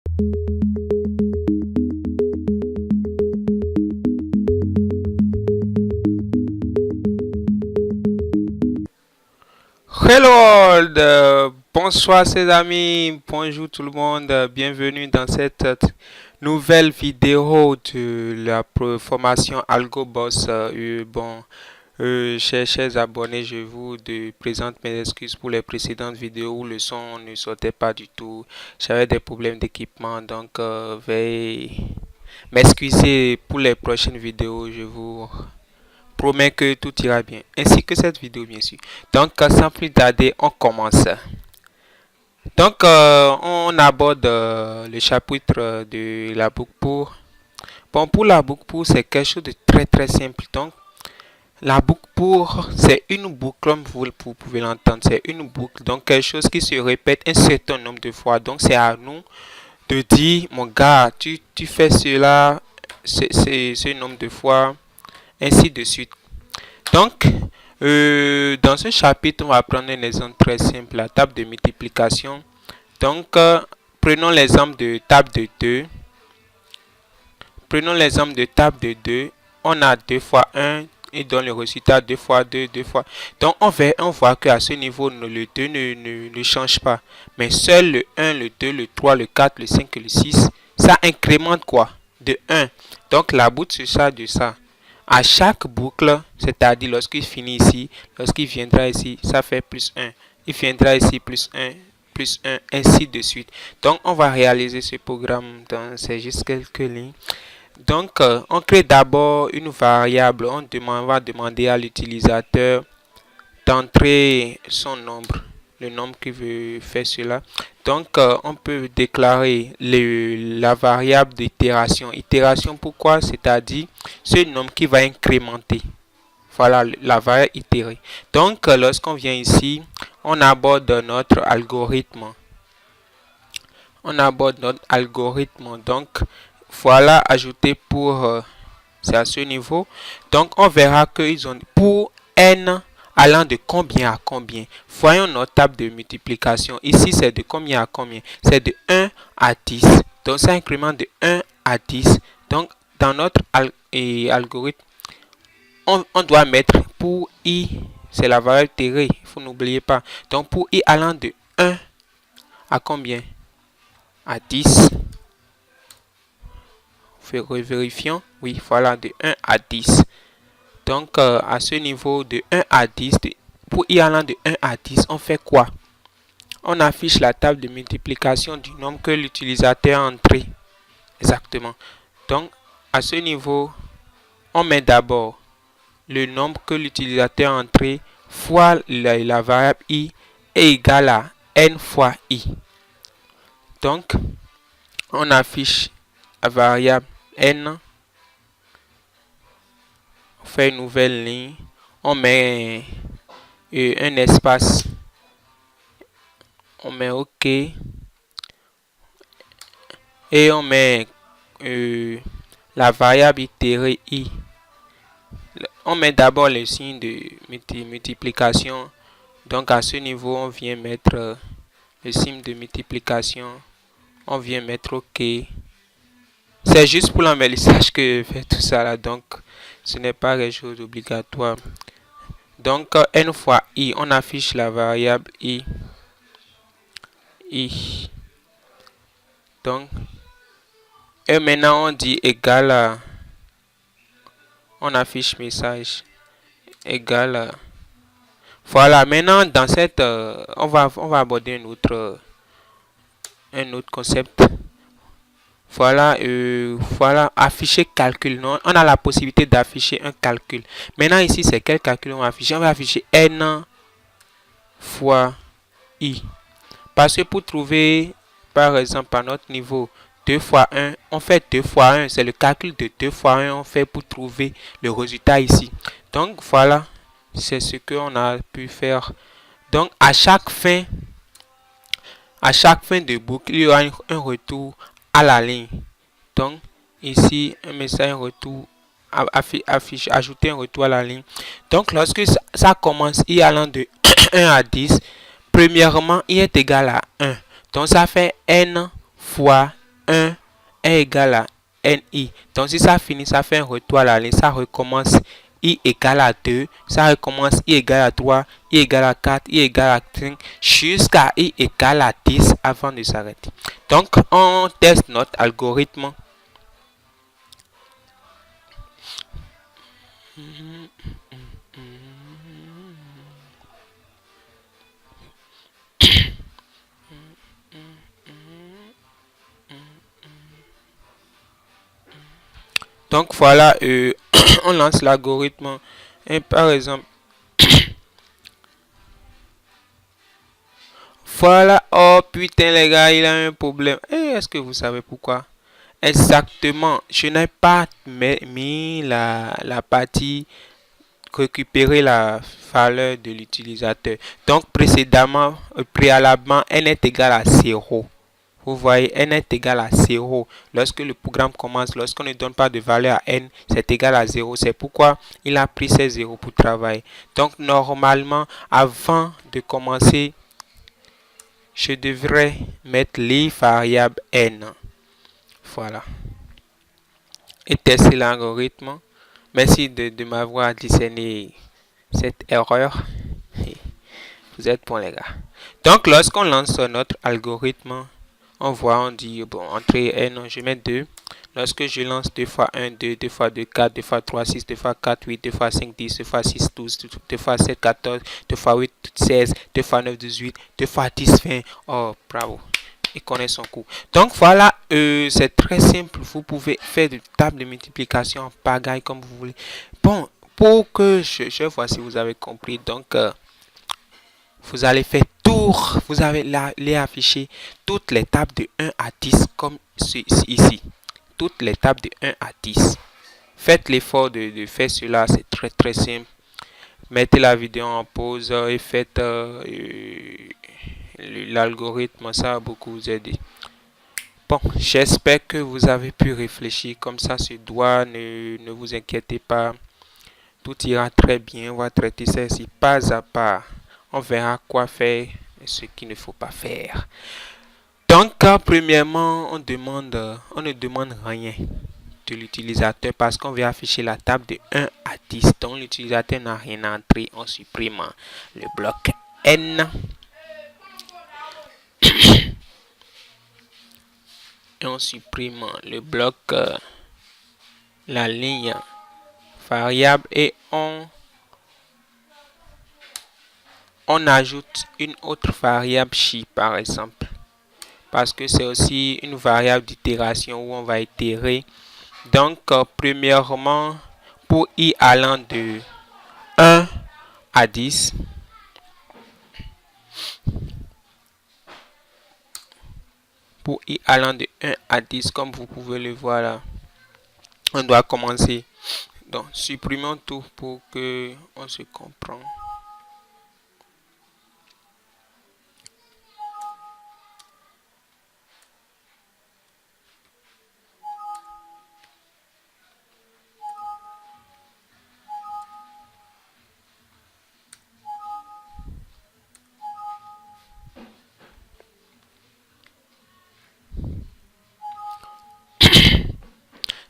Hello all, bonsoir ses amis, bonjour tout le monde, bienvenue dans cette nouvelle vidéo de la formation AlgoBoss. Chers abonnés, je vous présente mes excuses pour les précédentes vidéos où le son ne sortait pas du tout. J'avais des problèmes d'équipement, donc veuillez m'excuser pour les prochaines vidéos. Je vous promets que tout ira bien, ainsi que cette vidéo bien sûr. Donc sans plus tarder, on commence. Donc on aborde le chapitre de la boucle pour. Bon, pour la boucle pour, c'est quelque chose de très simple. Donc la boucle pour, c'est une boucle, comme vous pouvez l'entendre, c'est une boucle, donc quelque chose qui se répète un certain nombre de fois. Donc c'est à nous de dire, mon gars, tu fais cela, ce nombre de fois, ainsi de suite. Donc, dans ce chapitre, on va prendre un exemple très simple, la table de multiplication. Donc, prenons l'exemple de table de 2. Prenons l'exemple de table de 2. On a 2 fois 1 et donne le résultat 2 fois 2, 2 fois. Donc, on voit qu'à ce niveau, le 2 ne change pas. Mais seul le 1, le 2, le 3, le 4, le 5 et le 6, ça incrémente quoi? De 1. Donc, la boucle se charge de ça. À chaque boucle, c'est-à-dire lorsqu'il finit ici, lorsqu'il viendra ici, ça fait plus 1. Il viendra ici, plus 1, ainsi de suite. Donc, on va réaliser ce programme dans c'est juste quelques lignes. Donc, on crée d'abord une variable. On va demander à l'utilisateur d'entrer son nombre, le nombre qu'il veut faire cela. Donc, on peut déclarer la variable d'itération. Itération, pourquoi? C'est-à-dire ce nombre qui va incrémenter. Voilà la variable itérée. Donc, lorsqu'on vient ici, on aborde notre algorithme. Donc, voilà, ajouter pour... c'est à ce niveau. Donc, on verra qu'ils ont pour n allant de combien à combien. Voyons notre table de multiplication. Ici, c'est de combien à combien? C'est de 1 à 10. Donc, ça incrémente de 1 à 10. Donc, dans notre algorithme, on doit mettre pour i, c'est la variable itérée, il faut n'oublier pas. Donc, pour i allant de 1 à combien? À 10. Vérifions. Oui, voilà, de 1 à 10. Donc, à ce niveau de 1 à 10, pour i allant de 1 à 10, on fait quoi? On affiche la table de multiplication du nombre que l'utilisateur a entré. Exactement. Donc, à ce niveau, on met d'abord le nombre que l'utilisateur a entré fois la variable i est égal à n fois i. Donc, on affiche la variable n. On fait une nouvelle ligne. On met un espace. On met OK. Et on met la variable itérée i. On met d'abord le signe de multiplication. Donc à ce niveau, on vient mettre le signe de multiplication. On vient mettre OK. C'est juste pour l'embellissage que je fais tout ça là. Donc ce n'est pas quelque chose d'obligatoire. Donc n fois i, on affiche la variable i. Donc, et maintenant on dit égal à, on affiche message égal à, voilà. Maintenant dans cette on va aborder un autre concept. Voilà, voilà, afficher calcul. Non, on a la possibilité d'afficher un calcul. Maintenant ici c'est quel calcul on va afficher? On va afficher n fois i. Parce que pour trouver, par exemple, à notre niveau, 2 fois 1, on fait 2 fois 1. C'est le calcul de 2 fois 1, on fait pour trouver le résultat ici. Donc, voilà, c'est ce qu'on a pu faire. Donc, à chaque fin de boucle, il y aura un retour à la ligne. Donc, ici, un message, un retour, ajouter un retour à la ligne. Donc, lorsque ça commence, i allant de 1 à 10, premièrement, i est égal à 1. Donc, ça fait n fois 1 est égal à NI. Donc si ça finit, ça fait un retour à la ligne, ça recommence I égale à 2, ça recommence I égale à 3, I égale à 4, I égale à 5, jusqu'à I égale à 10 avant de s'arrêter. Donc on teste notre algorithme. Donc voilà, on lance l'algorithme. Et par exemple, voilà, oh putain les gars, il a un problème. Et est-ce que vous savez pourquoi? Exactement, je n'ai pas mis la partie récupérer la valeur de l'utilisateur. Donc précédemment, préalablement, n est égal à 0. Vous voyez, n est égal à 0. Lorsque le programme commence, lorsqu'on ne donne pas de valeur à n, c'est égal à 0. C'est pourquoi il a pris ces 0 pour travailler. Donc normalement, avant de commencer, je devrais mettre les variables n. Voilà. Et tester l'algorithme. Merci de m'avoir discerné cette erreur. Vous êtes bons les gars. Donc lorsqu'on lance notre algorithme, on voit, on dit, bon, entrée n, je mets 2. Lorsque je lance 2 fois 1, 2, 2 fois 2, 4, 2 fois 3, 6, 2 fois 4, 8, 2 fois 5, 10, 2 fois 6, 12, 2 fois 7, 14, 2 fois 8, 16, 2 fois 9, 18, 2 fois 10, 20. Oh, bravo. Il connaît son coup. Donc voilà, c'est très simple. Vous pouvez faire de table de multiplication en pagaille comme vous voulez. Bon, pour que je vois si vous avez compris. Donc, vous allez faire tour. Vous allez les afficher toutes les tables de 1 à 10 comme ici. Toutes les tables de 1 à 10. Faites l'effort de faire cela. C'est très très simple. Mettez la vidéo en pause et faites l'algorithme. Ça va beaucoup vous aider. Bon, j'espère que vous avez pu réfléchir comme ça se doit. Ne vous inquiétez pas. Tout ira très bien. On va traiter ça ici pas à pas. On verra quoi faire et ce qu'il ne faut pas faire. Donc, premièrement, on ne demande rien de l'utilisateur parce qu'on veut afficher la table de 1 à 10. Donc, l'utilisateur n'a rien à entrer. On supprime le bloc N. Et on supprime le bloc, la ligne variable et on ajoute une autre variable chi par exemple. Parce que c'est aussi une variable d'itération où on va itérer. Donc, premièrement, pour i allant de 1 à 10, pour i allant de 1 à 10, comme vous pouvez le voir là, on doit commencer. Donc, supprimons tout pour que on se comprenne.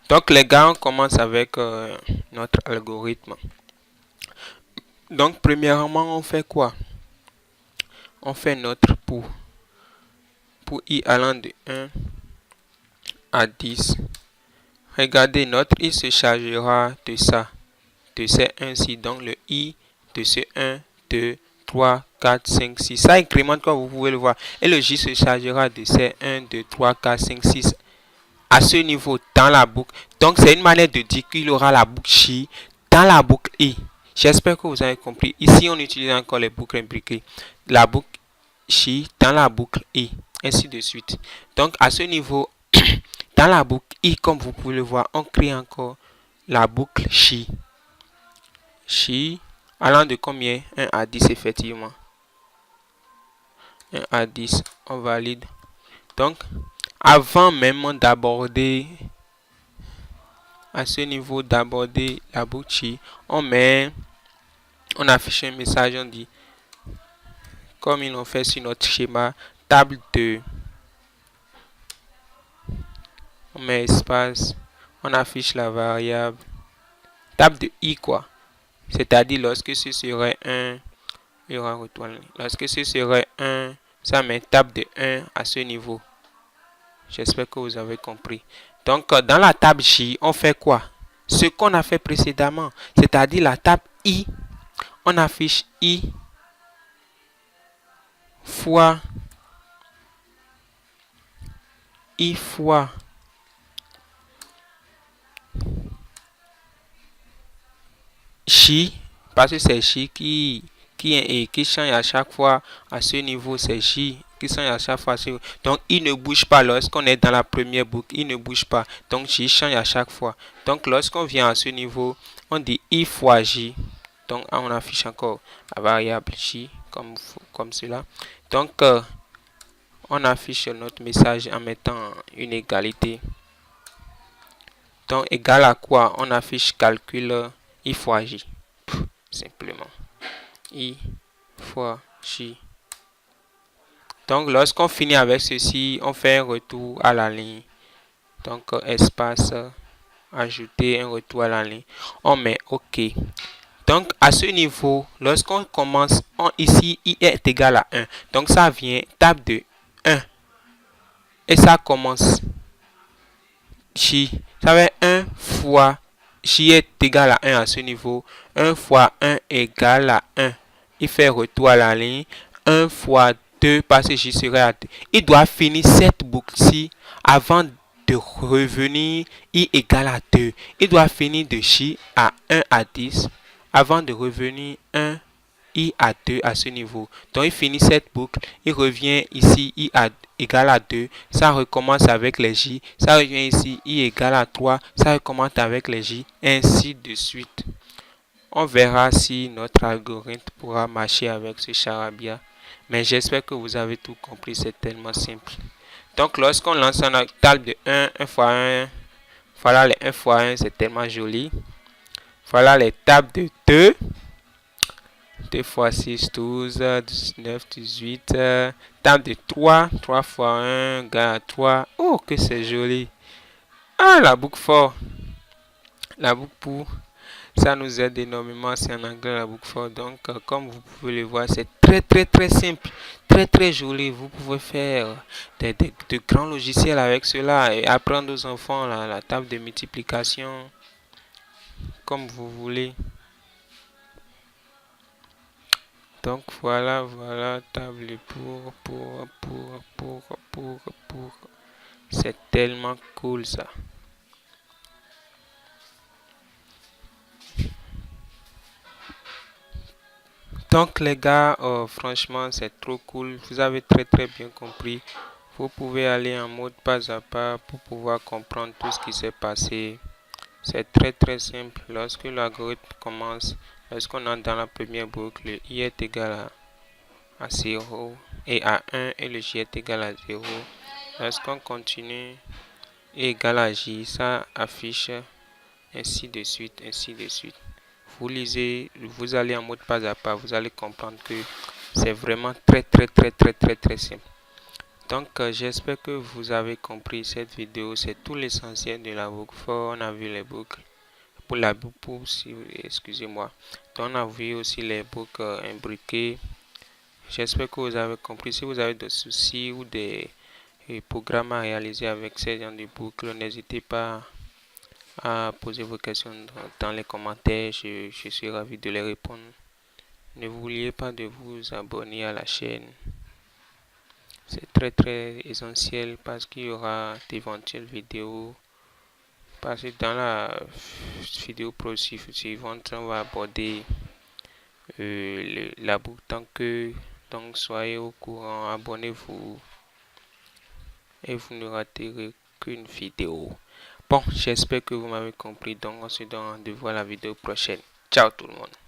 Donc les gars, on commence avec notre algorithme. Donc premièrement, on fait quoi? On fait notre pour i allant de 1 à 10. Regardez, notre i se chargera de ça, de ces 1-ci. Donc le i de ce 1, 2, 3, 4, 5, 6. Ça incrémente comme vous pouvez le voir. Et le j se chargera de ces 1, 2, 3, 4, 5, 6. À ce niveau dans la boucle. Donc c'est une manière de dire qu'il aura la boucle chi dans la boucle i. J'espère que vous avez compris. Ici on utilise encore les boucles imbriquées. La boucle chi dans la boucle i. Ainsi de suite. Donc à ce niveau, dans la boucle i, comme vous pouvez le voir, on crée encore la boucle chi. Chi allant de combien? 1 à 10 effectivement. 1 à 10. On valide. Donc avant même d'aborder à ce niveau d'aborder la boucle chi, on affiche un message, on dit comme ils l'ont fait sur notre schéma, table de met espace, on affiche la variable, table de i quoi. C'est-à-dire lorsque ce serait 1, il y aura un retour à la ligne. Lorsque ce serait 1, ça met table de 1 à ce niveau. J'espère que vous avez compris. Donc, dans la table J, on fait quoi? Ce qu'on a fait précédemment, c'est-à-dire la table I, on affiche I fois J, parce que c'est J qui change à chaque fois à ce niveau, c'est J qui change à chaque fois. Donc, il ne bouge pas lorsqu'on est dans la première boucle, il ne bouge pas. Donc, J change à chaque fois. Donc, lorsqu'on vient à ce niveau, on dit I fois J. Donc, on affiche encore la variable J comme cela. Donc, on affiche notre message en mettant une égalité. Donc, égal à quoi? On affiche calcul I fois J. Simplement. I fois J. Donc, lorsqu'on finit avec ceci, on fait un retour à la ligne. Donc, espace, ajouter un retour à la ligne. On met OK. Donc, à ce niveau, lorsqu'on commence, ici, I est égal à 1. Donc, ça vient table de 1. Et ça commence J. Ça va être 1 fois J est égal à 1 à ce niveau. 1 fois 1 égale à 1. Il fait retour à la ligne. 1 fois 2 parce que J serait à 2. Il doit finir cette boucle-ci avant de revenir I égale à 2. Il doit finir de J à 1 à 10 avant de revenir 1 I à 2 à ce niveau. Donc, il finit cette boucle. Il revient ici, I égale à 2. Ça recommence avec les J. Ça revient ici, I égale à 3. Ça recommence avec les J. Ainsi de suite. On verra si notre algorithme pourra marcher avec ce charabia. Mais j'espère que vous avez tout compris. C'est tellement simple. Donc, lorsqu'on lance un table de 1, 1 fois 1, voilà les 1 fois 1, c'est tellement joli. Voilà les tables de 2. 2 fois 6, 12, 19, 18. Table de 3. 3 fois 1, égale à 3. Oh, que c'est joli. Ah, la boucle for. La boucle pour. Ça nous aide énormément. C'est en anglais la boucle for. Donc, comme vous pouvez le voir, c'est très simple. Très joli. Vous pouvez faire de grands logiciels avec cela et apprendre aux enfants la table de multiplication comme vous voulez. Donc voilà, table pour. C'est tellement cool ça. Donc les gars, franchement c'est trop cool. Vous avez très bien compris. Vous pouvez aller en mode pas à pas pour pouvoir comprendre tout ce qui s'est passé. C'est très simple. Lorsque l'algorithme commence, lorsqu'on entre dans la première boucle, le I est égal à 0 et à 1 et le J est égal à 0. Lorsqu'on continue, I égale à J, ça affiche ainsi de suite. Vous lisez, vous allez en mode pas à pas, vous allez comprendre que c'est vraiment très simple. Donc, j'espère que vous avez compris cette vidéo. C'est tout l'essentiel de la boucle for. On a vu les boucles. Pour la boucle, excusez-moi. On a vu aussi les boucles imbriquées. J'espère que vous avez compris. Si vous avez des soucis ou des programmes à réaliser avec ces genre de boucles, n'hésitez pas à poser vos questions dans les commentaires. Je suis ravi de les répondre. N'oubliez pas de vous abonner à la chaîne. C'est très essentiel parce qu'il y aura d'éventuelles vidéos. Parce que dans la vidéo suivante, on va aborder la boucle. Donc soyez au courant, abonnez-vous et vous ne raterez qu'une vidéo. Bon, j'espère que vous m'avez compris. Donc on se donne rendez-vous à la vidéo prochaine. Ciao tout le monde.